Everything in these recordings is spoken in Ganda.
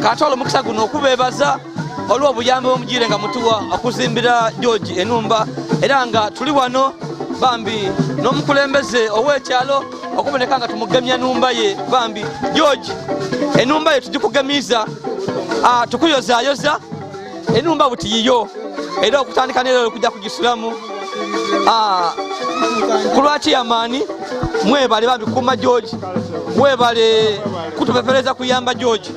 Katolo mukisa guno okubebaza olw'obuyambi omugire nga mutuwa okuzimbira George enumba era nga tuli wano bambi n'omukulembeze ow'ekyalo okuboneka nga tumugemya enumba ye bambi George enumba ye tugikugemiza tukuyozayoza enumba buti yiyo era okutandika nero okujja kugisulamu kulwaki yamaani mwebale bambi kuma George mwebale kutupepereza kuyamba George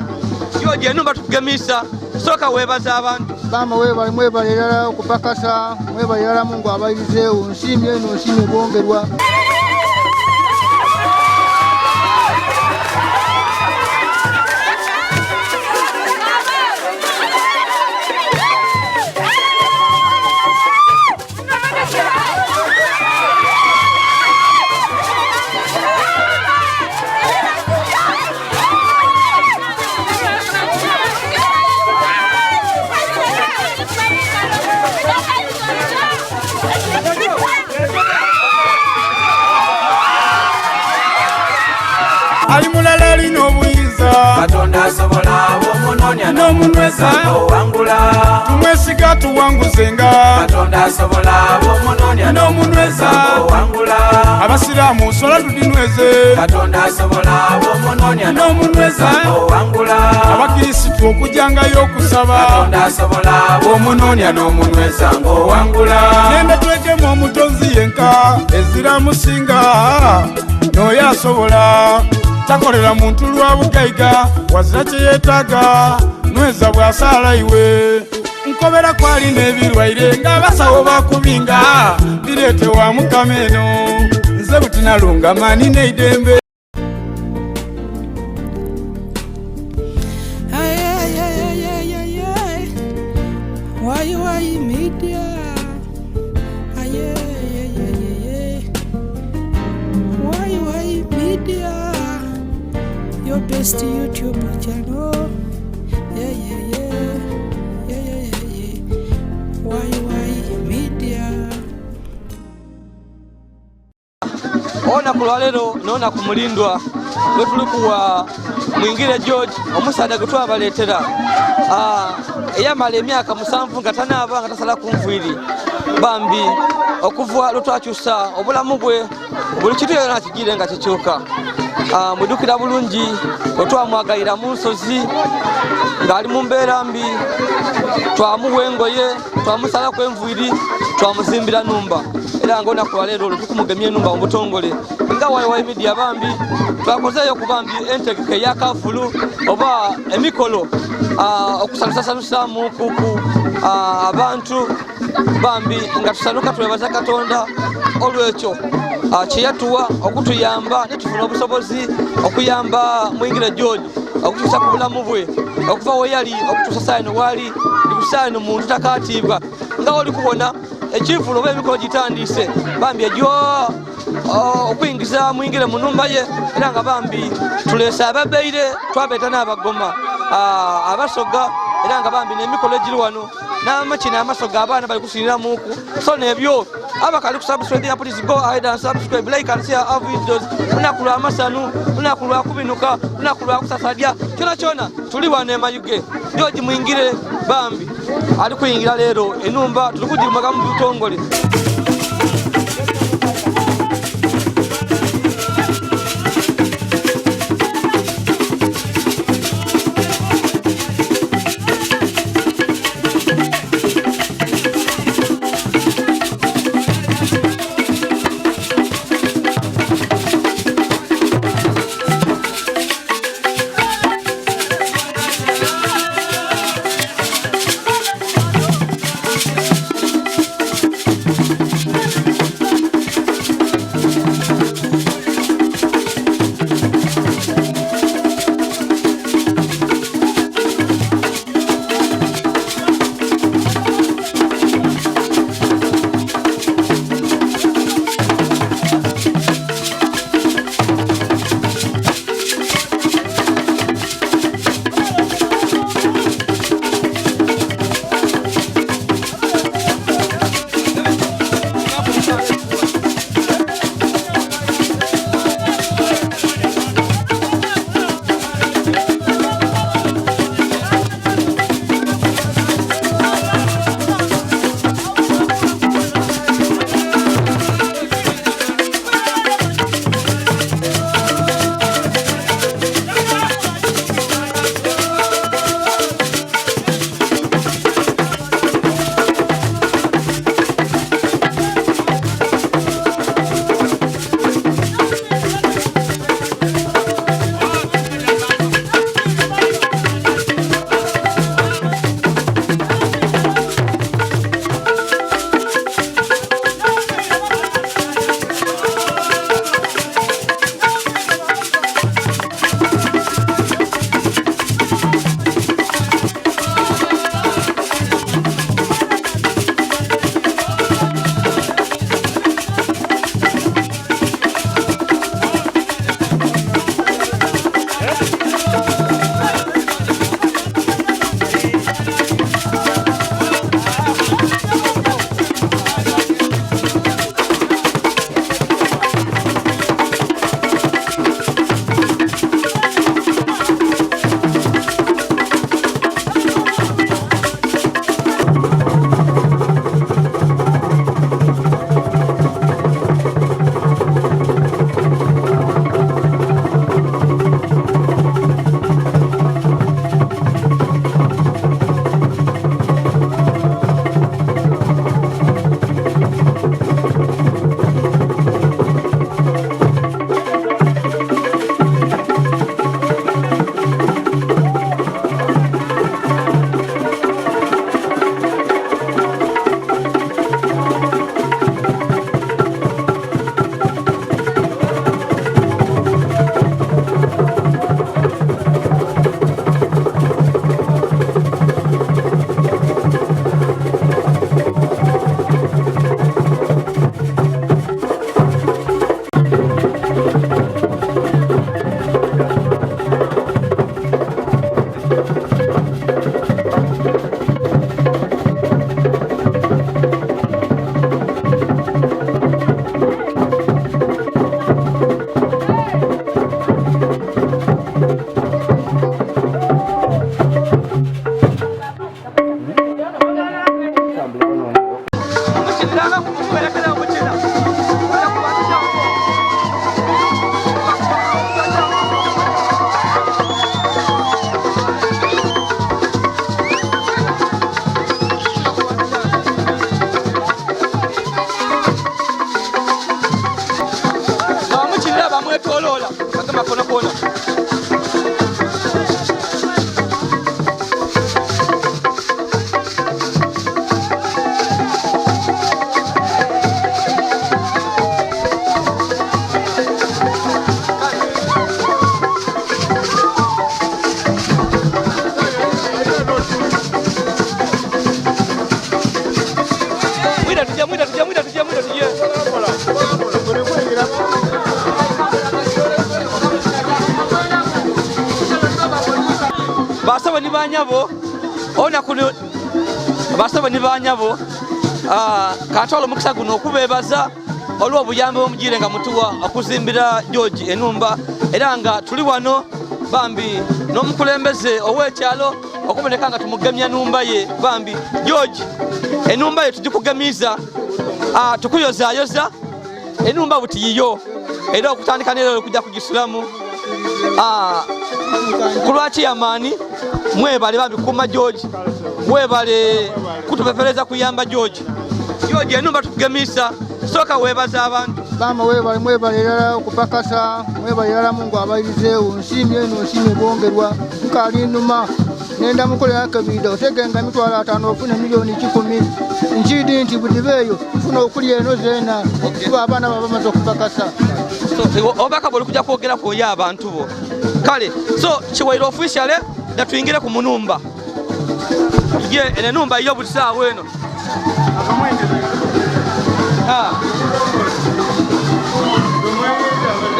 enumba tukugemisa soka webaza abantu bama mwebale erala okupakasa mwebale erala Mungu abayize onsimye n'onsimye bongerwa Ali mulala alina obuyinza Katonda asobola omunonya n'omunyweza owangula tumwesiga tuwanguzenga Katonda asobola omunonya n'omunyweza owangula abasiraamu sola tudinyweze Katonda asobola omunonya n'omunyweza owangula abakirisitu okujjangayo okusaba Katonda asobola omunonya n'omunyweza owangula nende twekemu omutonzi yenka ezira musinga n'oyo asobola takolera muntu lwa bugaiga wazira kye yeetaaga nweza bw'asaala iwe nkobera kwali n'ebirwaire ng'abasawo bakubinga bireete wa mukama eno nze butinalunga mani n'eidembe Your best YouTube channel. Why media. ona kulwalero nona kumulindwa wetulikuwa mwingire George omusada gutwabaletera eyamala emyaka 7 nga tanaaba nga tasala kunviri bambi okuva lutwakyusa obulamu bwe buli kitu yona kigire nga kikyuka mudukira bulungi otwamwagayira mu nsozi ng'ali mu mbeera mbi twamuwa engoye twamusala kwenviri twamuzimbira numba era nga onaku lwaleero olwo tukumugemya enumba mu butongole nga Wayiwayi Media bambi twakozeeyo ku bambi entegeke ya kafulu oba emikolo okusanusasanusamu kuku abantu bambi nga tusanuka twebaza Katonda olwekyo kyeyatuwa okutuyamba netufuna obusobozi okuyamba mwingire George okutuusa ku bulamu bwe okuva weyali okutuusa saino wali ndikusaino muntu takatibwa nga oli kubona ekivulo oba emikolo gitandise bambi egyo okuyingiza mwingire mu numba ye era nga bambi tuleesa ababeire twabeeta n'abagoma abasoga era nga bambi n'emikolo egiri wano n'amakina amasoga abaana bali kusiniramuku so n'ebyo abakali kusubscribe ya please go ahead and subscribe like and share our videos lunaku lwa masanu lunaku lwa kubinuka lunaku lwa kusasadya kyona tuli wano emayuge George mwingire bambi ali kuyingira leero enumba tuli kugirumaga mu butongole kona kona. Basaba ni banyabo ona kuno basaba ni banyabo katolo mukisa guno okubebaza olwo obuyambe omujire nga mutuwa okuzimbira George enumba era nga tuli wano bambi n'omukulembeze owekyalo okuboneka nga tumugemya numba ye bambi George enumba ye tujikugemiza tukuyozayoza enumba buti yiyo era okutandika nero kujja kugisulamu kulwaki yamani mwebale bambi kuma George mwebale kutupepereza kuyamba George enumba tukugemisa soka webaza abantu bama mwebale era okupakasa mwebale era Mungu abayirize unsimye bongerwa nkali numa nenda mukolera kabida otegenga mitwala 5 ofuna milioni 10 njidi nti budibeyo funa okuli eno zena kuba abana bamaze okupakasa obaka boli kujja kwogera ko ya abantu bo kale so chiwairo official da tuingire ku munumba tuje ene numba iyo bulisa weno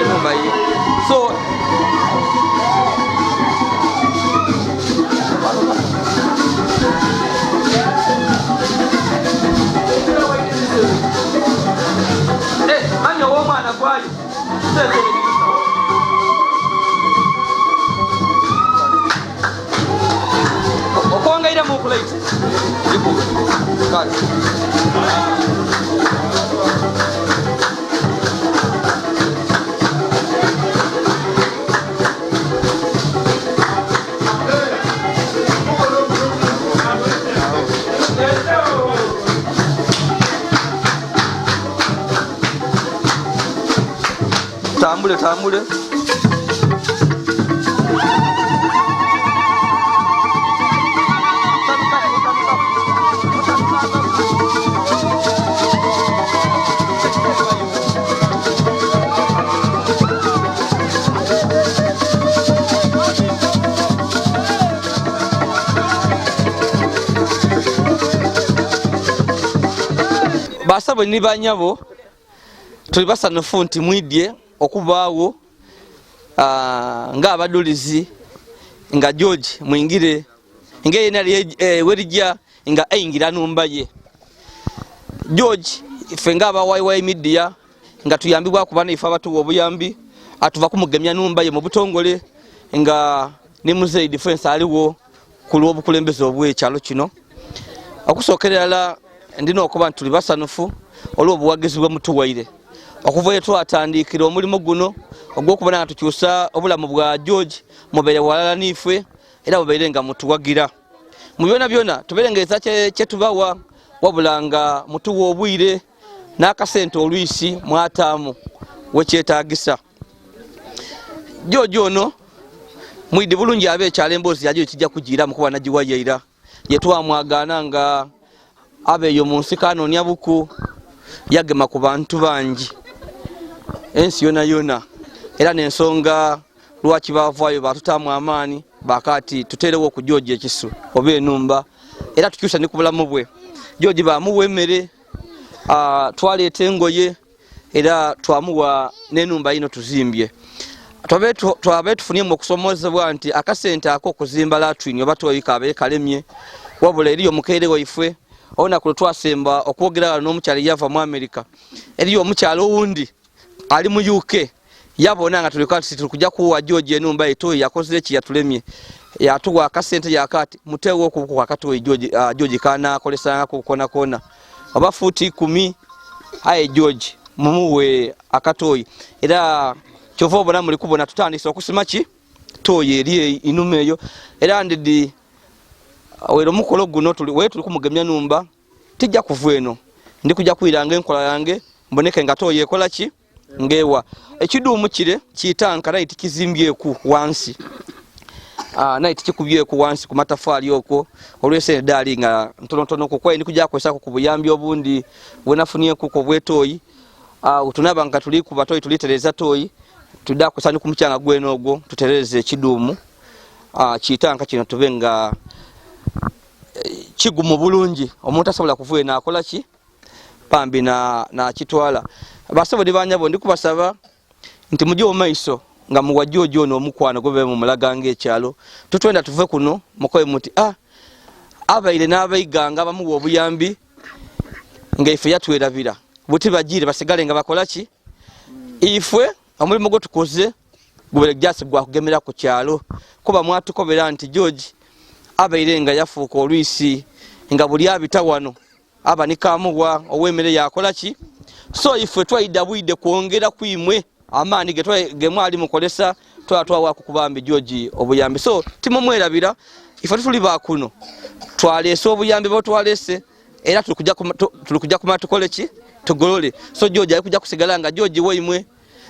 numba iyo so anyo mwana kwayo okonga ira mu plate yiku kali tambule basabo ni banyabo tuli basanufu nti mwidye okubaawo nga abadulizi nga George mwingire ngeye nali werija nga aingira numba ye George ife nga aba YY media nga tuyambibwa kubana ifa batu obuyambi atuva kumugemya numba ye mu butongole nga ne muzeyi defense aliwo kulwo obukulembeze obwekyalo kino okusokerera ndino okuba tuli basanufu olwo obuwagizi bwe mutuwaire okuva yetu atandikira omulimo guno ogwokubona nga tukyusa obulamu bwa George mubere walala nifwe era mubere nga mutuwagira mu byona tuberengeza kyetubawa wabulanga mutuwa obwire n'akasente olwisi mwataamu wekyetagisa George ono mwidi bulungi abeekyalo emboozi yajo kijja kugira mukuba nagiwayeira yetwamwagana nga abeeyo mu nsi kanoonya buku yagema ku bantu bangi ensi yona era n'ensonga lwaki bavaayo batutamu amaani bakati tuterewo ku George ekisu oba enumba era tukyusa ne ku bulamu bwe George bamuwa emmere twaleeta engoye era twamuwa n'enumba yino tuzimbye twabe tufunye okusomoozebwa nti akasente ako okuzimba latwini oba toyika abe kalemye wabula eriyo mukeere waife olunaku lwetwasemba okwogera n'omukyalo yava mu America eriyo omukyalo owundi ali mu UK yabona nga tulikuwa tukujja kuwa George enumba etoyi yakoze eki yatulemye yatuwa akasente yakati mutewo okubuku akatoyi George kana kolesanga ku kona oba futi 10 aye George mumuwe akatoyi era kyova obona muri kubona tutandisa okusima ki toyi eri inume eyo era ndidi awero mukolo guno tuli kumugemya numba tijja kuvweno ndi kujja kwiranga enkola yange mboneke nga toyi ekola ki ngewa ekidumu kire kitanka naiti kizimbyeku wansi naiti kikubyeku wansi ku matafali okwo olwese dali nga ntonotono ko kwai ndikuja kwesako ku buyambi obundi wenafunie kuko bwetoyi tunaba nga tuli ku batoyi tulitereza toyi tuda kusani ku mukyanga gweno ogwo tutereze ekidumu kitanka kino tubenga kigumu bulungi omuntu asobola kuvuye nakola ki pambi na kitwala basabo dibanyabo ndikubasaba nti mujyo maiso nga muwajjojo no mukwano gobe mu mulagange ekyalo tutwenda tuve kuno mukoye muti abaire n'abayiganga bamuwa obuyambi ngaife yatwerabira buti bagire basigale nga bakola ki ifwe omulimo gwo tukoze gubere gyasi gwa kugemera ku kyalo kuba mwatukobera nti George abaire nga yafuuka olwisi nga buli abita wano abanikamuwa owemere yakola ki so ifwe twaida bwide kuongera kwimwe amani ge mwali mukolesa twatwawa kukubambe George obuyambi so timumwerabira ife tuli bakuno twalese obuyambi bo twalese era tulikuja kumata tukole ki tugolole so George ali kuja kusigala nga George woimwe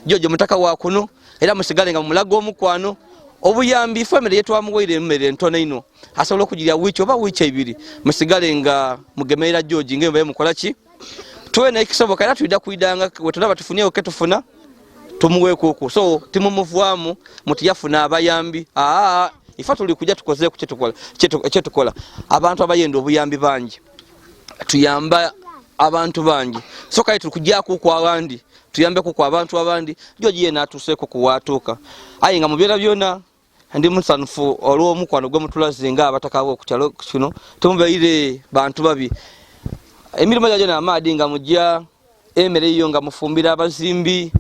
George mutaka wa kuno era musigale nga mulago omukwano obuyambi family yetu amugoire mmere ntone ino asobola okujira wicho oba wicho ibiri musigale nga mugemera George ngembe mukola ki tuwena ikisoboka era tuida kuidanga wetuna batufunie oketufuna tumuwe kuku so timumuvuamu mutiyafuna abayambi ifa tuli kuja tukoze ku kyetukola abantu abayenda obuyambi bangi tuyamba abantu bangi so kale tukujja ku abandi tuyambe ku abantu abandi George yena atuseko kuwatuka ayinga mubyera byona ndi musanfu olwo mukwano gwe mutulazinga abatakawo ku kyalo kino tumubeire bantu babi emirimo yaje na amadi nga mujja emere iyo nga mufumbira abazimbi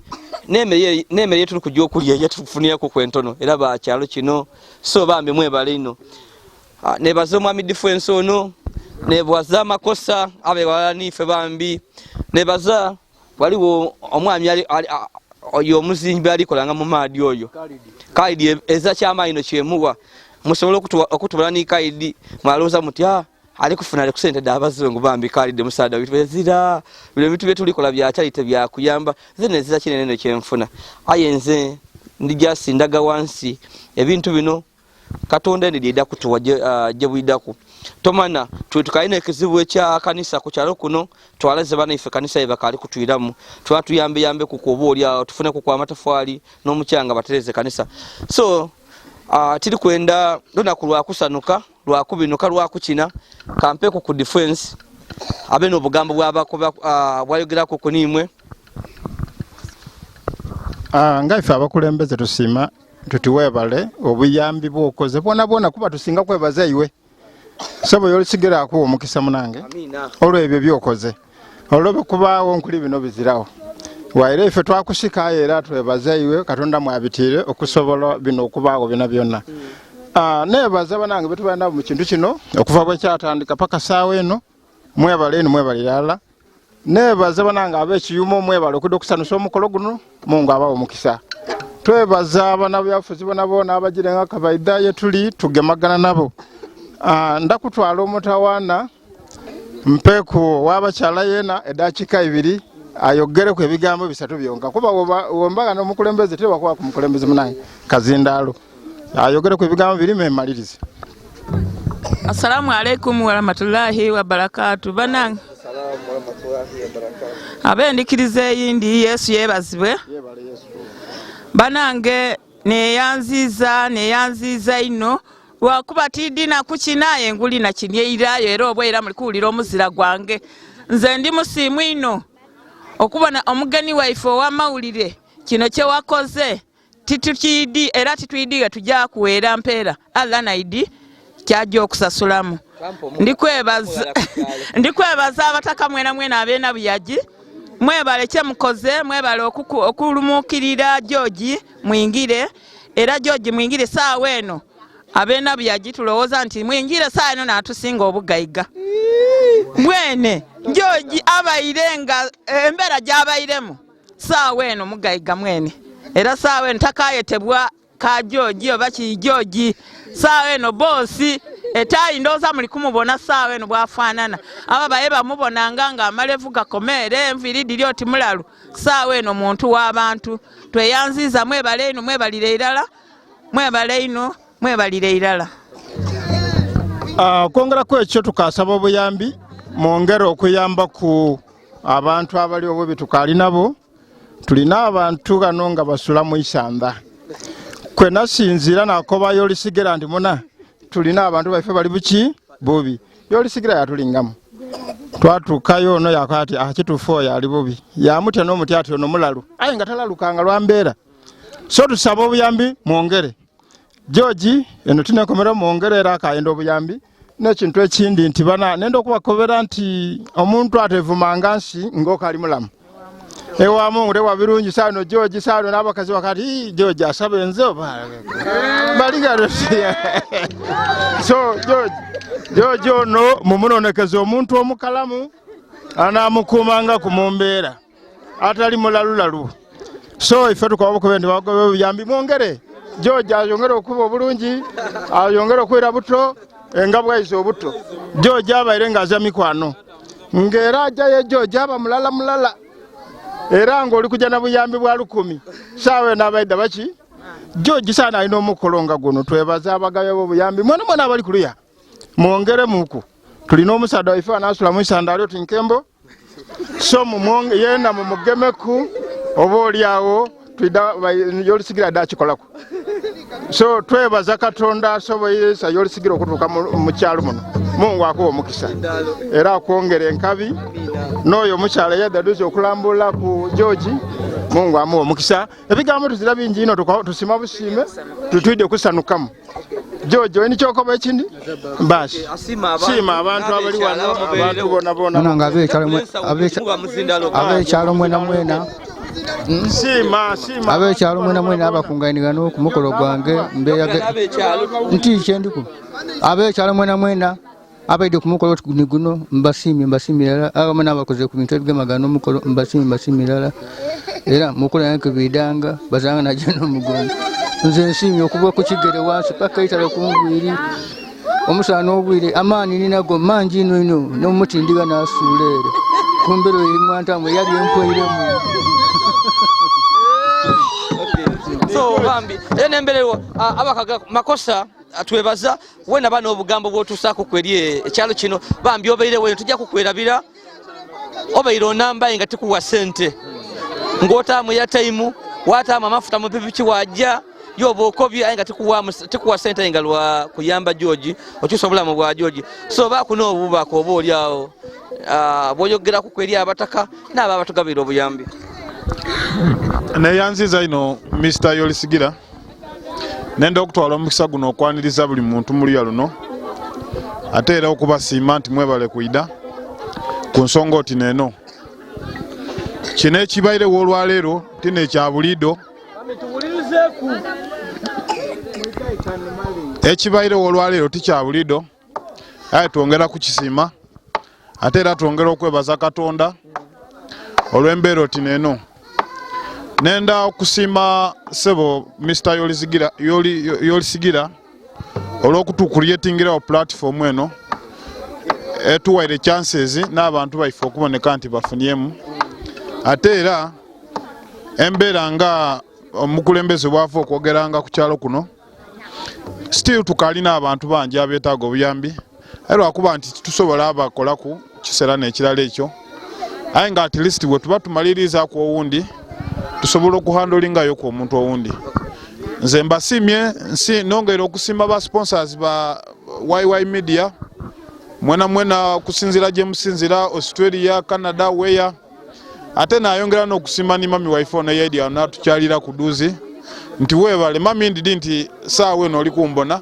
nemere yetu kujja okulya yetufunia ku kwentono era ba kyalo kino so bambe mwebale ino ne bazomu amidifense ono ne bwaza makosa abe walani fe bambi ne baza waliwo omwami ali oyo muzimbi ali kolanga mu madi oyo kaidi eza chama ino chemuwa musobola okutubulani kaidi mwaloza muti ali kufuna ali kusente dabazungu bambi kaidi musada bitwezira bile bitu byetu likola bya charity bya kuyamba zene ziza kinene kyemfuna ayenze ndija sindaga wansi ebintu bino katonda ndida kutuwa je bwidaku tomana tukaine kizibu ekya kanisa ku kyalo kuno twalaze bana ife kanisa ibakali kutwiramu twatuyambe kukobo olya tufune ku kwa matafali no mukyanga batereze kanisa so tiri kwenda ndona kulwa kusanuka lwa kubinuka lwa kuchina kampe ku defense abeno bugambo bwabako bwayogera ku kunimwe ngaife abakulembeze tusima tutiwebale obuyambi bwokoze bona kuba tusinga kwebaza iwe sabo yolisigera ku omukisa munange amina olwo ebyo byokoze olwo kubaawo nkuli bino bizirawo waire ife twakushika era twebaza iwe katonda mwabitire okusobola bino okubaawo bina byonna nebaza banange betubanda mu kintu kino okuva bwe kyatandika paka saawe eno mwebale eno mwebalirala nebaza banange abekiyumo mwebale okudokusanusa omukolo guno mungu abawo omukisa twebaza abana byafuzi bona abagirenga kabaida yetuli tugemagana nabo ndakutwala omutawana mpeku wabakyala yena edakika 2 ayogere ku ebigambo bisatu byonka kuba wombaga n'omukulembeze teba kwa kumukulembeze munange kazindalo ayogere ku ebigambo 2 memalirize. Assalamu alaikum wa rahmatullahi wa barakatuh banange. Assalamu wa rahmatullahi wa barakatuh. Abendikirize yindi Yesu yebazibwe. Banange neyanziza ino lwakuba tidina kukinaye nguli na kinyeirayo era obwera muri kuulira omuzira gwange nze ndi musimu ino okubona omugeni waife wa mawulire kino kye wakoze titukidi era titwidiga tujja kuwera mpera Allah naidi kyajja okusasulamu ndikwebaza abataka mwena abena buyaji mwebale kye mukoze mwebale okulumukirira George mwingire era George mwingire saawa eno abena buyaji tulowooza nti mwingire saawa eno natusinga obugayiga mwene George abayirenga embera gy'abayiremu saawa eno mugayiga mwene era saawa eno takayetebwa ka George oba ki George saawa eno boosi etaayi ndowooza muli kumubona saawa eno bwafaanana aba baye bamubonanga ng'amalevu gakomeere enviiri diri oti mulalu saawa eno muntu w'abantu tweyanziza mwebale ino mwebalire irala mwebale ino mwebalire irala. Kwongera ku ekyo tukasaba obuyambi mwongere okuyamba ku abantu abali obubi tukaali nabo. Tulina abantu gano nga basula mu Isanda. Kwe nasinzira nakoba Yolisigera ndi muna tulina abantu baife bali buki bubi. Yolisigera yatulingamu. Twatukayo ono yakati kitufu yali bubi. Yamutya n'omuti ati ono mulalu. Aye nga talalukanga lwambeera. So tusaba obuyambi mwongere. George eno tunekomera mwongere era akayenda obuyambi. N'ekintu ekindi nti bana nenda okubakobera nti omuntu atevumanga nsi ng'okali mulamu. Ewa mungure wa birungi sano George sano n'abakazi wakati George asaba enzo baliga so George ono mumunonekeza omuntu omukalamu anamukumanga kumumbeera atali mulalulalu. So ife tukabako ndi bagobe obuyambi mwongere George ayongere okuba obulungi ayongere okwera buto engabwa izo buto George abaire ngaza mikwano ngera ajaye George aba mulala era ng'oli kujja na buyambi bwa 10 saawe n'abaida baki George sana alina omukolonga guno twebaza abagabe b'obuyambi mwana abali kuluya mwongere muku tulina omusaada waife anasula mu Isanda alyo tinkembo so yenda mumugemeku oba oliawo Yolisigera dakikolako so twebaza Katonda asoboyesa Yolisigera okutuuka mu kyalo muno Mungu akuwa omukisa era akwongera enkabi n'oyo omukyala yaddaduza okulambula ku George Mungu amuwa omukisa ebigambo tuzira bingi ino tusima busiime tutwidde kusanukamu George oyini kyokoba ekindi basi siima abantu abali wano abantu bona nga abekyalo mwena abekyalo mwena abakungainigano ku mukolo gwange mbeera nti kyendiku abekyalo mwena abaide ku mukolo guno mbasiimira abamu n'abakoze ku bintu ebigemagana omukolo mbasiimira era mukolo yange bidanga bazanga najja n'omugongo nze nsiimye okuva ku kigere wansi paka itale ku ngwiri omusana obwire amaani ninago mangi ino n'omutindiga n'asuuleere kumbero erimwantamu yali empoiremu so bambi enemberewo abakaga makosa twebaza wena bano obugambo bwotusako kweri ekyalo kino bambi obeire we tujja kukwerabira obeire onamba nga tikuwa sente ngota mu ya time wata amafuta mu pipichi wajja yobokobya nga tikuwa sente nga lwa kuyamba George okisobula mu bwa George so bakuno obubako oboli awo boyogera ku kweri abataka n'aba batugabira obuyambi neyanziza ino Mr. Yolisigera nenda okutwala omukisa guno okwaniriza buli muntu mulya luno ate era okubasiima nti mwebale kuida ku nsonga oti neeno kino ekibairewo olwaleero tino ekya buliido ekibairewo olwaleero tikya buliido aye twongera kukisiima ate era twongera okwebaza Katonda olw'embeera oti neeno nenda okusiima sebo Mr. Yolisigera olw'okutukulyetingirawo platform eno etuwaire chances n'abantu baife okuboneka nti bafunyemu ate era embeera nga omukulembeze bwava okwogeranga ku kyalo kuno still tukalina abantu bangi abeetaaga obuyambi era lwakuba nti tusobola abakolaku kiseera n'ekirala ekyo aye nga at least bwe tuba tumalirizaku owundi tusobola okuhandolingayo ku omuntu owundi nze mbasiimye nongera okusiima ba sponsors ba YY Media mwena kusinzira gye musinzira Australia Canada weya ate nayongera n'okusiima ni mami waife ono yedi ana tukyalira ku duzi nti weebale mami ndidi nti saawe eno oli kumbona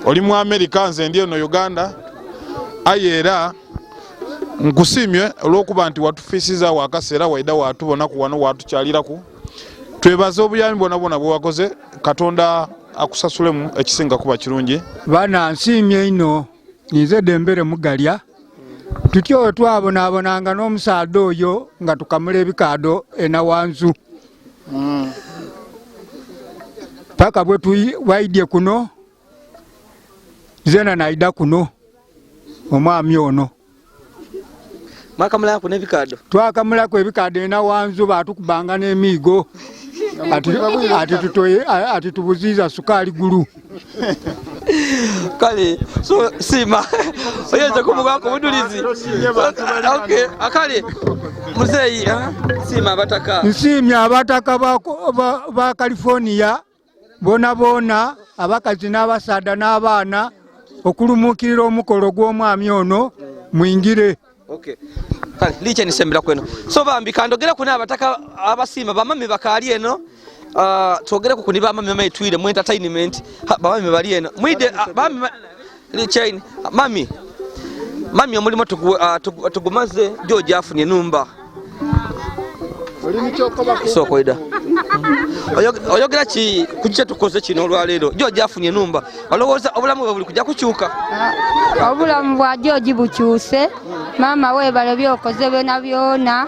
oli mu America nze ndi eno Uganda aye era nkusiimye olw'okuba nti watufiisiza wakaseera waida watubona ku wano watukyaliraku twebaza obuyambi bwona bwe wakoze Katonda akusasulemu ekisinga kuba kirungi bana nsiimye ino nze Dembere Mugalya tutyo twabonaabonanga n'omusaada oyo nga tukamula ebikaado enawanzu paka bwe waidye kuno zena naida kuno omwami ono mwakamulako n'ebikado twakamulako ebikado ena wanzu batukubanga n'emiigo ati tubuziza sukaali gulu kale so sima oyeze kumugako budulizi okay akale muzeyi sima abataka nsimya abataka ba California bona abakazi n'abasaada n'abaana okulumukirira omukolo gw'omwami ono mwingire. Okay kale liche nisembera kweno so bambi kandogera kuna abataka abasima bamami bakali eno twogere ku kuniba mami mama etwire mu entertainment bamami bali eno mwide bamami lichain mami omulimo tugumaze George afunye numba so koida oyogera ki kukiche tukoze kino olwalero George afunye numba olowooza obulamu bwe buli kujja kukyuka obulamu bwa George bukyuse mama webale byokoze byona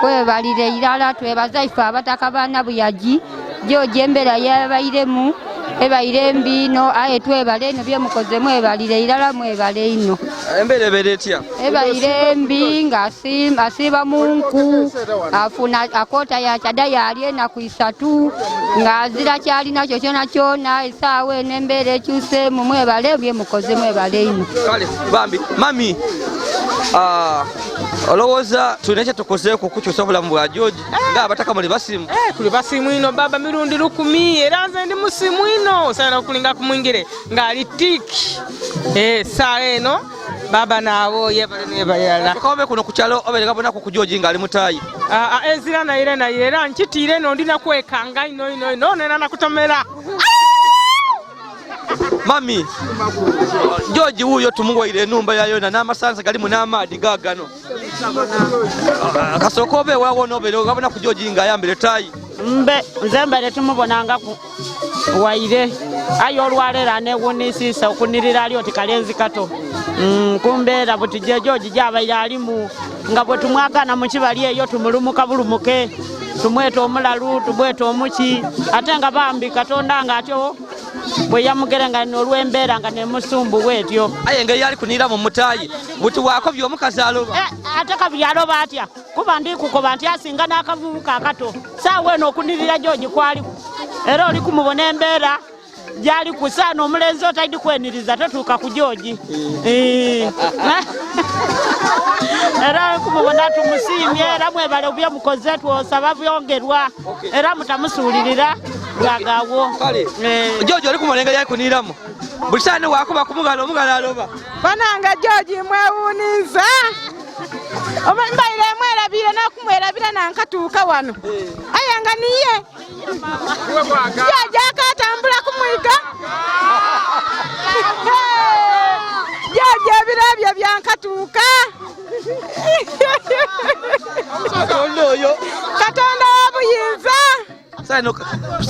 webalire irala twebaza ife abataka bana buyaji George embera yabairemu ebaire mbino aye twebale eno byemukoze mwebalire irala mwebale ino embere beretia ebaire mbi ngasiba munku afuna akota ya chada yali na kuisatu ngazira kyali nakyo kyona isawe nembere cyuse mwebale byemukoze mwebale ino kale bambi mami olowooza tulina tukoze kukukyusa obulamu bwa George nga abataka muli basimu kuli basimu ino baba mirundi 10 era nze ndi musimu ino sana okulinga kumwingire ngali tiki saa eno baba nabo yebayala kobe kuno kukyalo obereka bona ku George ngali mutayi ezira na era nkitire no ndina kwekanga ino nena nakutomera mami George huyo tumuwaire numba yayo na namasanza gali munamadi gagano kasokobe wawo nobero gabona ku George nga yambere tayi nzembere tumubonanga ku waire ayo olwalera ne wonisisa okunirira ali oti kalenzi kato kumbera buti George jabaire alimu nga bwe tumwagana mu kibali eyo tumulumuka bulumuke tumweta omulalu tubweta omuki ate nga bambi katonda nga atyo bwe yamugerenga n'olwembera nga ne musumbu wetyo ayenge yali kunira mu mutayi buti wako byomukazi aloba ate kabyaloba atya kuba ndi kukoba nti asinga n'akavubuka akato saawe n'okunirira George kwali era oli kumubona embeera gyali kusaana omulenzi otayidi kweniriza totuuka ku George era kumubona tumusiimye era mwebale byemukoze twosaba byongerwa era mutamusuulirira gagawo George oli kumulenga yali kuniramu bulisane wakuba kumugala omugala aloba bananga George mwewuniza mbaire mwerabire nakumwerabira nankatuuka wano ayanga niye George akatambula kumwiga George ebirabyo byankatuuka Katonda wabuyinza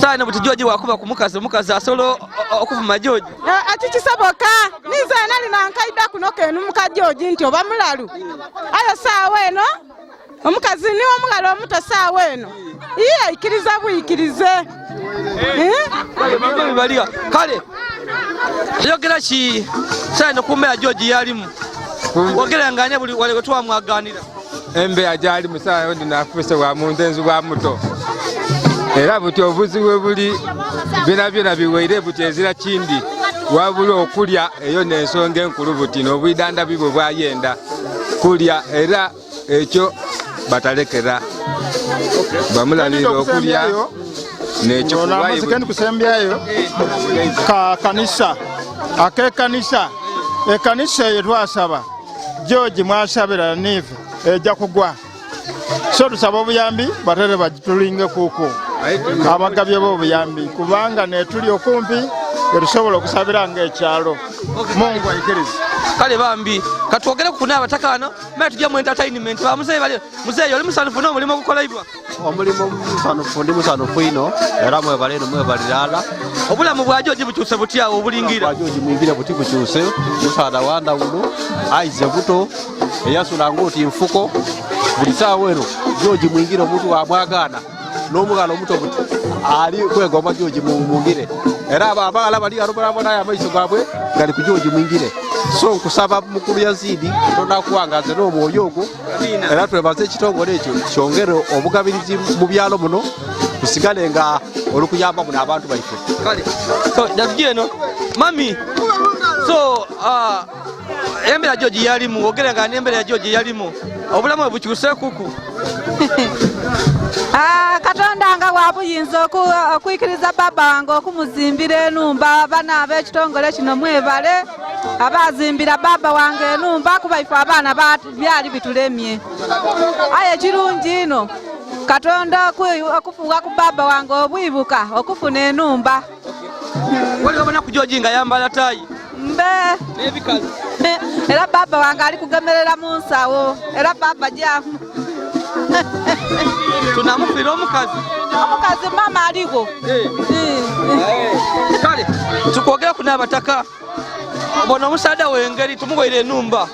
sana buti George wakuba kumukazi asolo okuvuma George ati kisoboka nize nali nankaida kuno kenu muka George nti oba mulalu ayo saawe eno omukazi ni omugalo omuto saawe eno iye ikiriza buyikirize baliga kale yogera ki sana kumbe George yalimu wogera nganya buli wale wetwa mwaganira embe ajali musayo ndinafuse wa mundenzu wa muto era buti obuziwe buli byona biweire buti ezira kindi wabuli okulya eyo n'ensonga enkulu buti n'obwidanda bibwe bwayenda kulya era ekyo batalekera bamulalira okulya n'ekyo kubayi kusembyayo ka kanisa akekanisa ekanisa yetwasaba George mwasabira nive ejja kugwa so tusaba obuyambi batere bagitulinge kuko abagabye b'obuyambi kubanga netuli okumpi etusobola okusabira ng'ekyalo Mungu ayikirize kale bambi katwogere kufuna abatakano mwe tujja mu entertainment bamuzeyi bali muzeyi oli musanufu n'omulimu gukolebwa omulimu musanufu ndi musanufu ino era mwebaleno mwebalirala obulamu bwa George bukyuse butya obulingira George mwingira buti bukyuse musaada wanda uno aize buto eyasulanga oti nfuko buli saawa eno George mwingira omuntu wamwagana n'omugalo omuto ali kwegomba George mungire era abagala bali arobarabona amaiso gabwe gali ku George mwingire so nkusaba mukuru Yazidi tonakuwangaze n'omwoyo ogwo era twebaze ekitongole ekyo kyongere obugabirizi mu byalo muno kusigale nga olukuyamba muno abantu baife kale so ndabigeno mami so embera George yalimu ogeranga n'embera George yalimu obulamu bukyuse kuku Katonda nga wabuyinza okwikiriza baba wange okumuzimbira enumba abaana ab'ekitongole kino mwebale abazimbira baba wange enumba kuba ife abaana byali bitulemye aye kirungi ino Katonda okufuuka ku baba wange obwibuka okufuna enumba wali wabona ku George nga yambala tayi mbe n'ebikazi era baba wange ali kugemerera mu nsawo era baba jamu tunamufira omukazi mama aliko kale tukwogera ku n'abataka bona omusaada w'engeri tumugoyire enumba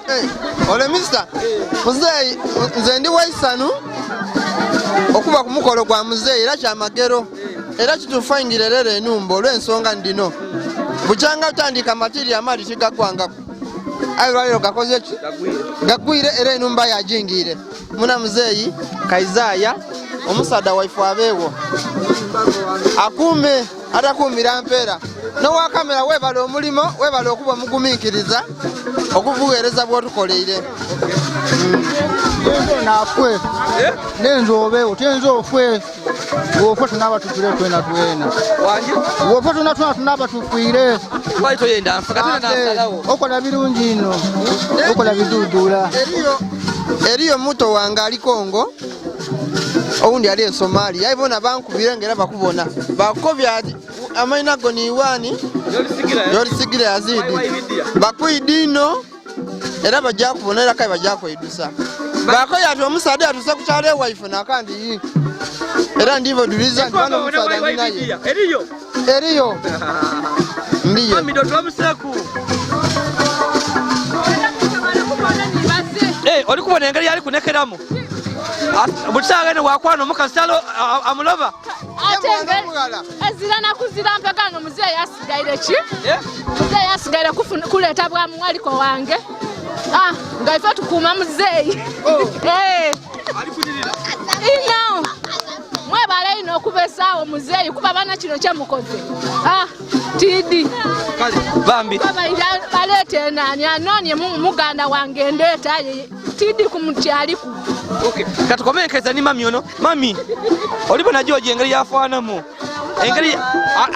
ole mister muzeeyi nze ndi waisanu okuba ku mukolo gwa muzeeyi era kyamagero era kitufayingira leero enumba olw'ensonga ndino bukyanga tutandika matiri amaali tigaggwangaku ayi lwaliro gakoze ki gaggwire era enumba yagingire muna muzeeyi Kaizaya omusaada waifu abeewo akuume atakuumira mpeera nowa kamera webale omulimo webale okuba omugumiikiriza okubuweereza bwotukoleire nafwe nenzobe otyenza ofwe wofwe tunaba tutule twena wofwe tunaba tukwire okola birungi ino okola biduduula eriyo muto wange ali Kongo oundi ali Somalia aibona bankubire ngera bakubona bakobya amaina goni iwani yolisigire Yazidi bakwidino era bajja kubonera kai bajja kwedusa bakoya ati omusaada atuse kukyale wife nakandi yi era ndivyo duliza ndibano omusaada ninaye eriyo ndiye amidoto museku oli kubona engeri yali kunekeramu butisanga ne wakwana omukazi talo amuloba ate ezira nakuzira mpaka nga muzeeyi asigaire ki muzeeyi asigaire kuleeta bwa mwaliko wange nga ife tukuuma muzeeyi ino mwebale ino okubesaawo muzeeyi kuba bana kino kyemukoze tidi bambi baleete nani anoonye muganda wange ndeeta tidi kumutyaliku katukomenkeza ni mami ono mami olibona George engeri yafaanamu engeri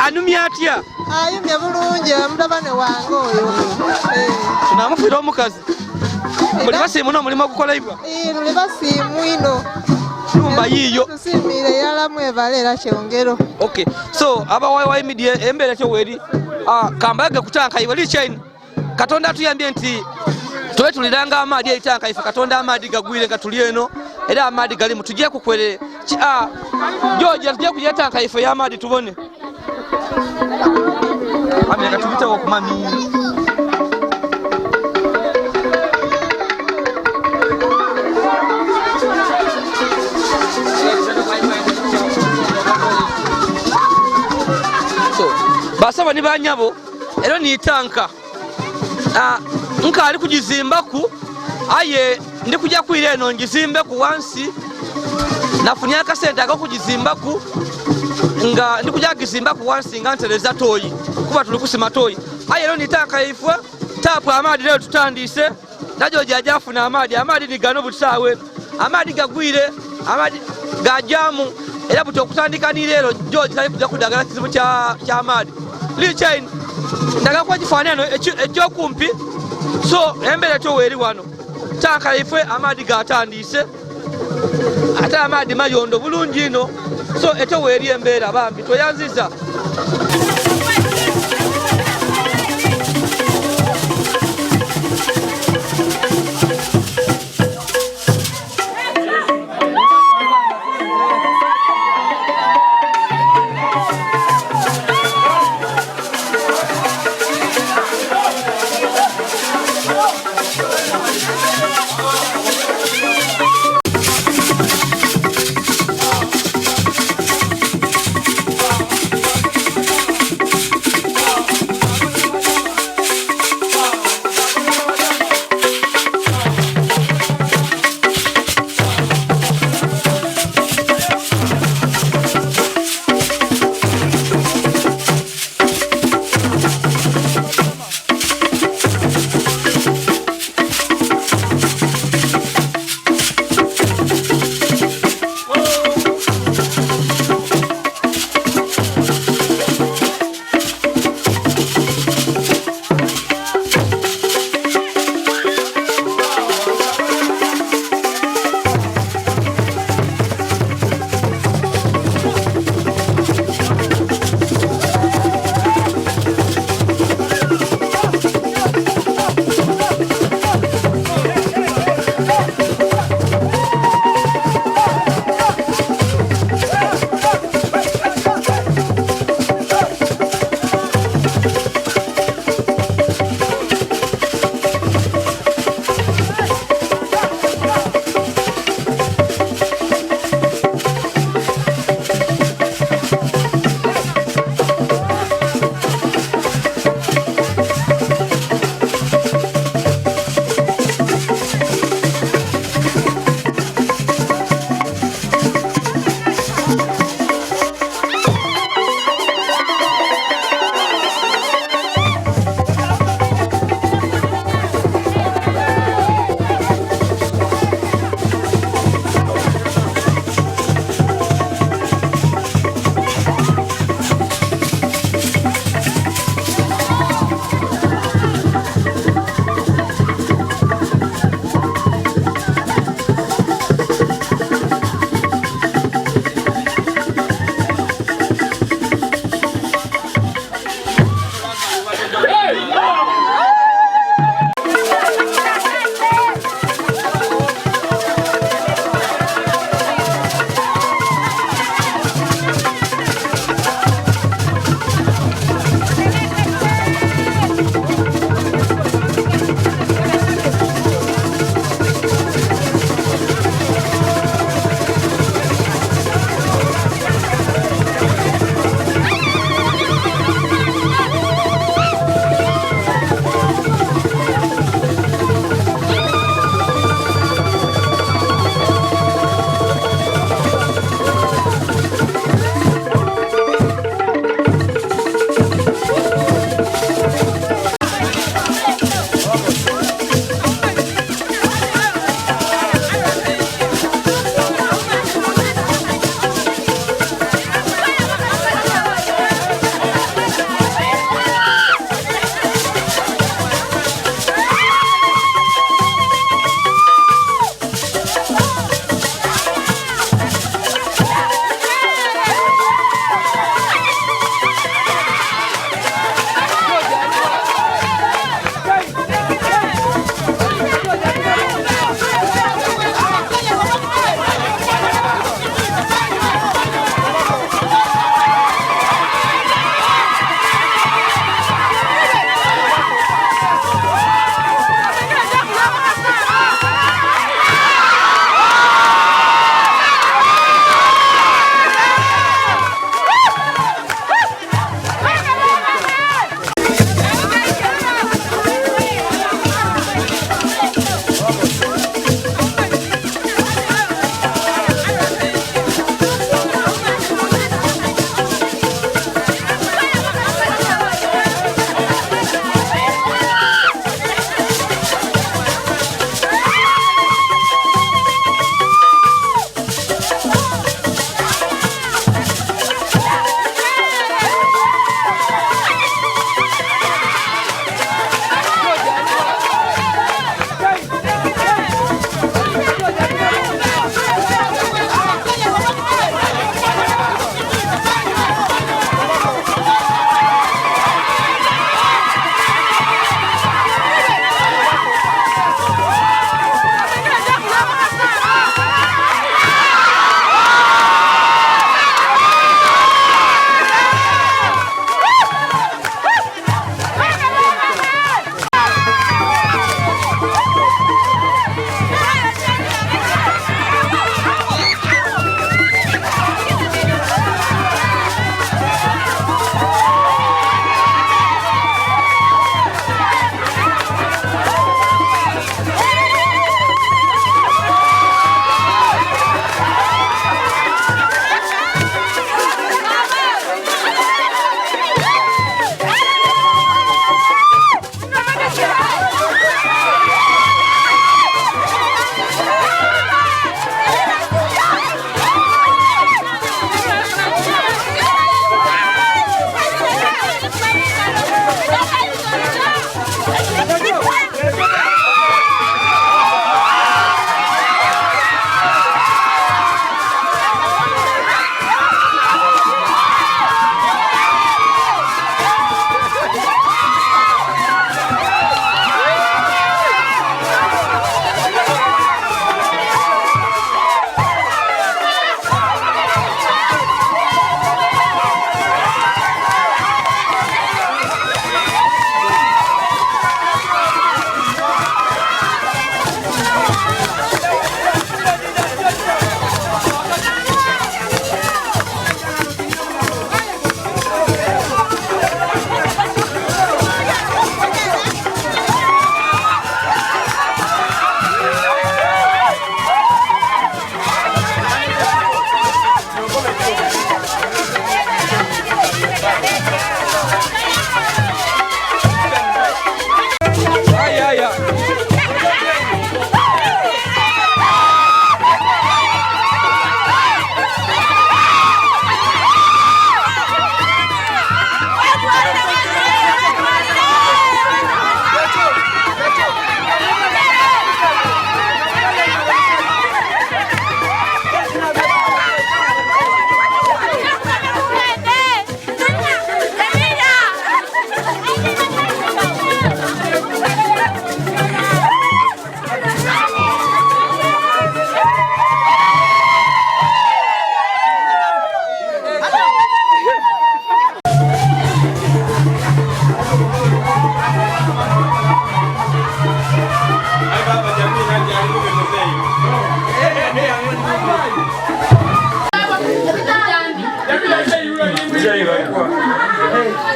anumya atya ayumye bulungi mutabane wange oyo tunamufira omukazi muli basiimu n'omulimu ogukoleibwa luli basiimu ino numba yiyo tusiimire yalamu ebale era kyongero so abawayi media embeera kyoweri kambaga kutanka iwe lichain Katonda atuyambye nti tuwe tuliranga amaadi eitanka ife Katonda amaadi gagwire gatuli eno era amaadi galimu tujye kukwere George tujye kuyetanka ife y'amaadi tubone ameka tubitewo ku mami basaba ni banyabo ero ni tanka nka ali kugizimbaku aye ndi kujja kwira eno ngizimbe ku wansi nafunya akasente ako kugizimbaku nga ndi kujja kugizimbaku wansi nga ntereza toyi kuba tuli kusima toyi aye ero ni tanka ifwa tapu amaadi leo tutandise najo jajafuna amaadi ni gano butawe amaadi gagwire amaadi gajamu era buto okutandika ni lero George kali kujja kudagala kizibu kya amaadi lichain ndaga kwa kifanano ekyokumpi so embera kyo weri wano tanka ifwe amaadi gatandise ate amaadi mayondo bulungi ino so ekyo weri embera bambi toyanziza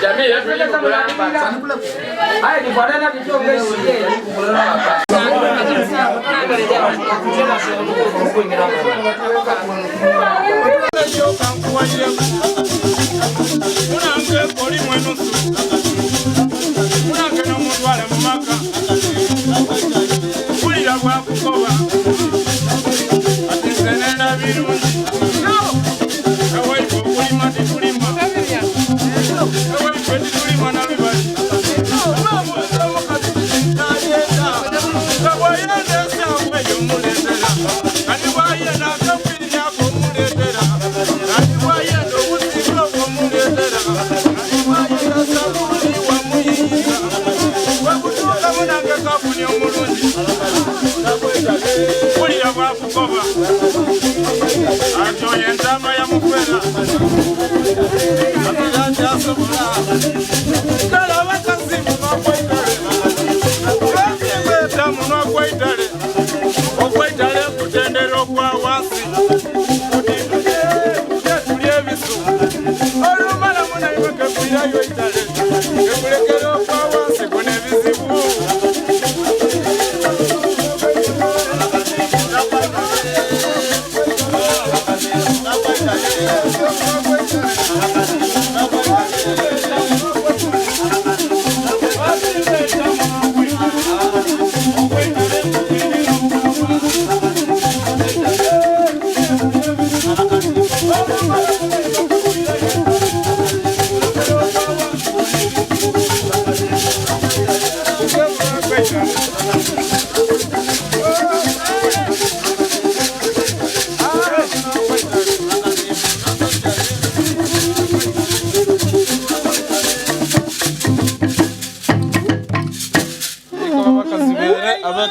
Jamii yetu ni kulamba. Haya ni kwa nani kidogo hivi?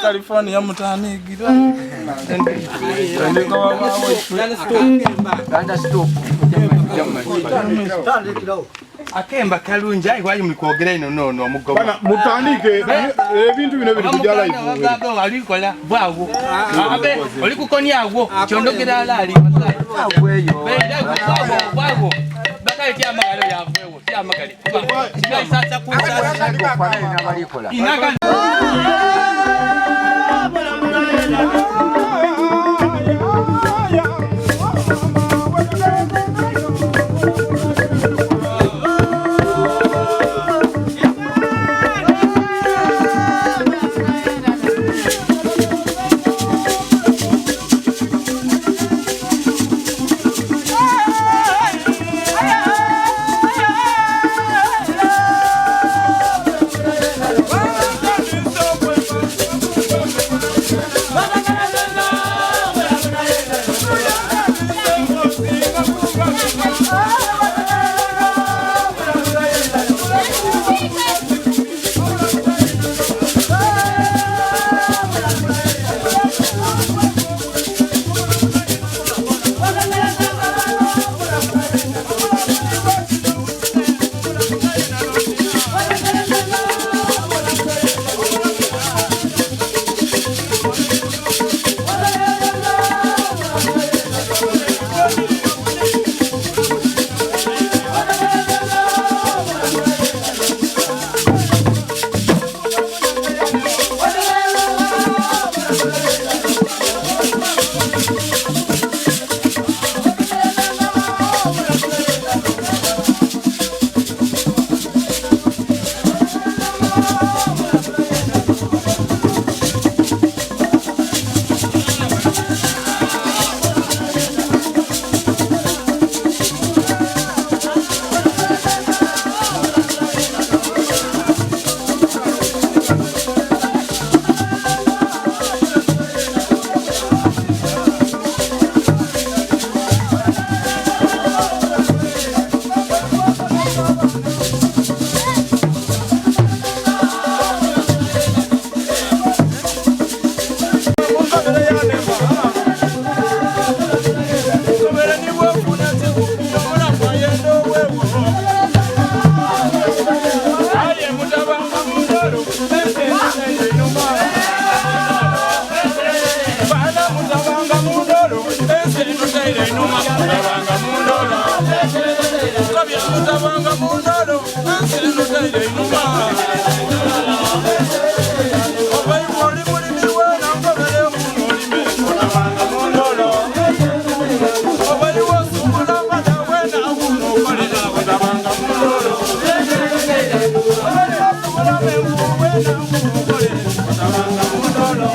California mutani gira ndiko akemba kalungi ayi wali mulikwogera ino nono omugoba bana mutandike ebintu bino biri kujala ivu baba alikola bwawo abe oli kukonya awo kyondogera alali agweyo bwawo bakali tyamagalo yavwewo tyamagalo kuba sasa kusasa balikola inaka Bana Mutabanga mundalo, ensiri notaire inuma. Obayi mwoli mulimi wena nkobere munolime. Mutabanga mundalo. Obayi wosumula mada wena akuno kolina. Mutabanga mundalo. Obayi wosumula mengu wena akuno kolina. Mutabanga mundalo.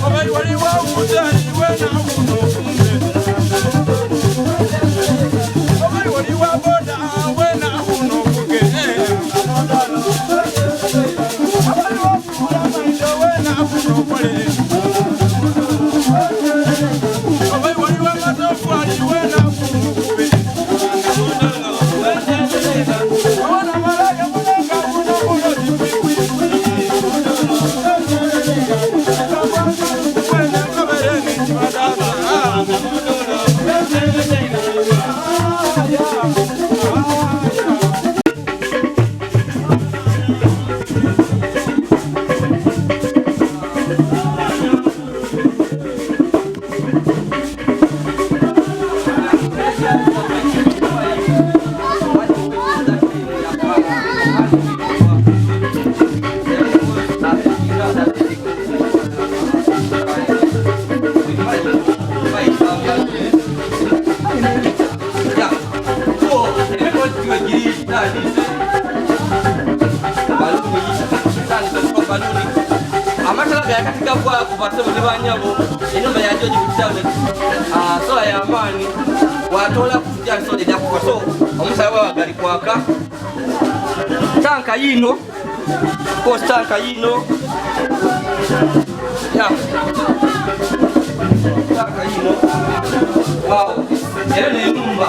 Obayi wali wakutali wena akuno kumbe. Obayi wali waboda wena akuno kuge. Obayi wasumula maido wena akuno kolina. Obayi wali wamatofali wena akuno kube. Ona malaya munanga akuno kuno tipikwi. Wena kabereni chimadasa. Amatalaga yakatika kwa kupata mulibanyabo enumba ya George Butale sola ya amani watola kujja sola ya kuso omusaya wa gali kwaka tanka yino ko tanka yino ya tanka yino wow era ne numba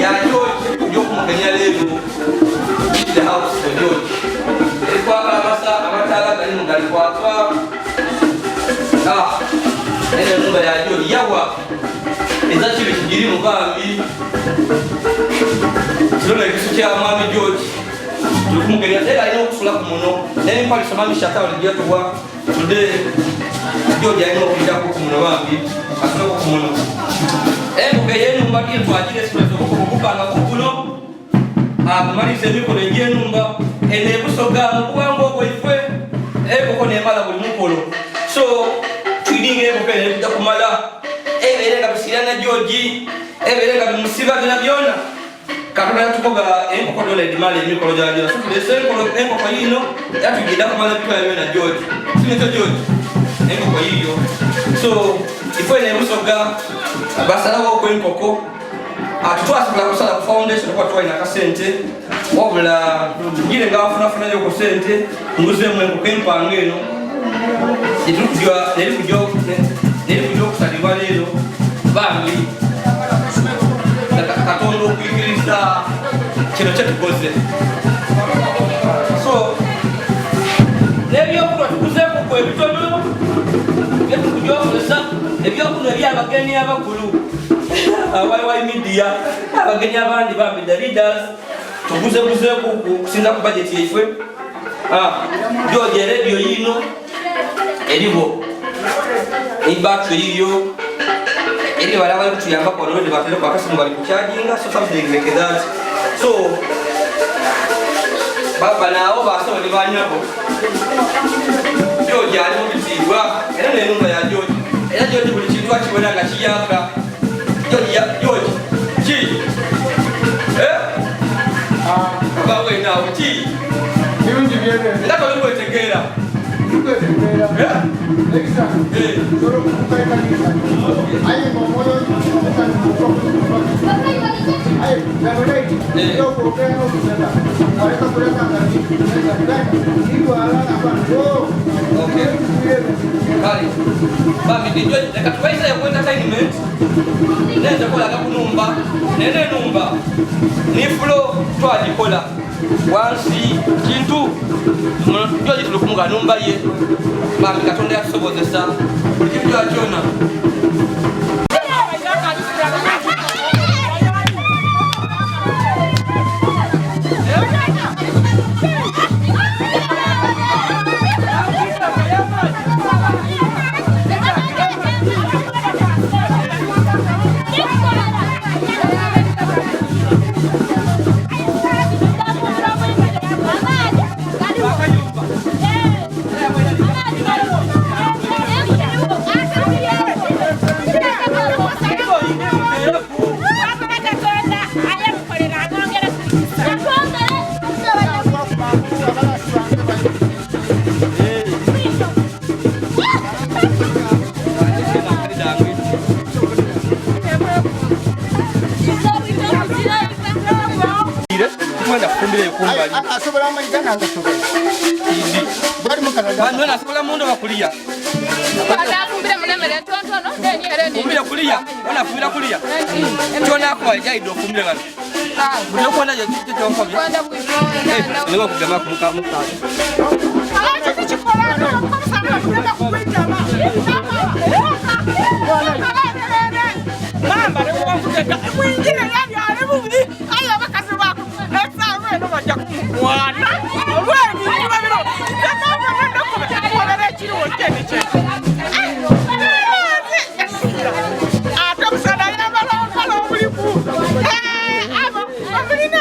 ya George yo kumukanya leo the house of George kwa masa amatala gali kwaka ene numba ya George yawa ezachi bikiri mugambi Solo ekisukia mwami George tukumugenya tera ino kusula kumuno nene pali samami shata waligia tuwa today George ino kuja kumuno bambi asuna kumuno mugeye numba kile twajile espresso kupanga kukuno mali semiko lengie numba ene busoga muwango boyfwe koko ne mala buli mukolo so twidinge ko pene kuja kumala eberenga bisirana George eberenga bimusiba bina byona kakuna tukoga koko dole dimale mikolo janja so lese koko yino yatugida kumala pika yona George sinito George koko yiyo so ifo ne busoga basala ko koko atutwasa kula kusala foundation kwa twaina kasente wabula ngire ngafuna yo ko sente nguze mwe ko kempangeno nilikujo kusaliwa lero bambi katondo kwikiriza kino kyetukoze so nebyokulwa tukuzeko ku ebitono byetukujokozesa ebyokulwa ebyabageni abakulu YY media abageni abandi bambi the leaders tuguzeku kusinza ku budget yefwe George radio yino eribo ibatwe yiyo eri wala kutuyamba kwa nodi batele kwa kasi mbali kucharginga so something like that so baba nao baso ni banyabo George ali mubitibwa era ne numba ya George era George buli kintu akibona nga kiyaka George ki baba we na uti nirungi byebe ndako lwetegera wansi kintu George tulukumunga numba ye bambi katonda yakusobozesa buli kintu kyona afumbire kumbali. Asobola amanyita nange asobola. Bali mu Canada. Bano asobola mundo bakulia. Afumbire mulemere tontono neni ereni. Afumbire kulia. Ona afumbira kulia. Tona kwa jaido afumbire bano. Bino kwenda je kyonko bya. Kwenda kuipo. Niwo kugema kumuka muka. Acha kichikola ndo kumsanga kwenda kukwitama. Mamba rekuba kuteka mwingine yani ari bubi ayo bakazi bako etsawe no bajya kumwana obwengi bibabiro tekanga ndako kolere kiri wokene kye ata musana yabala kala obuliku aba amina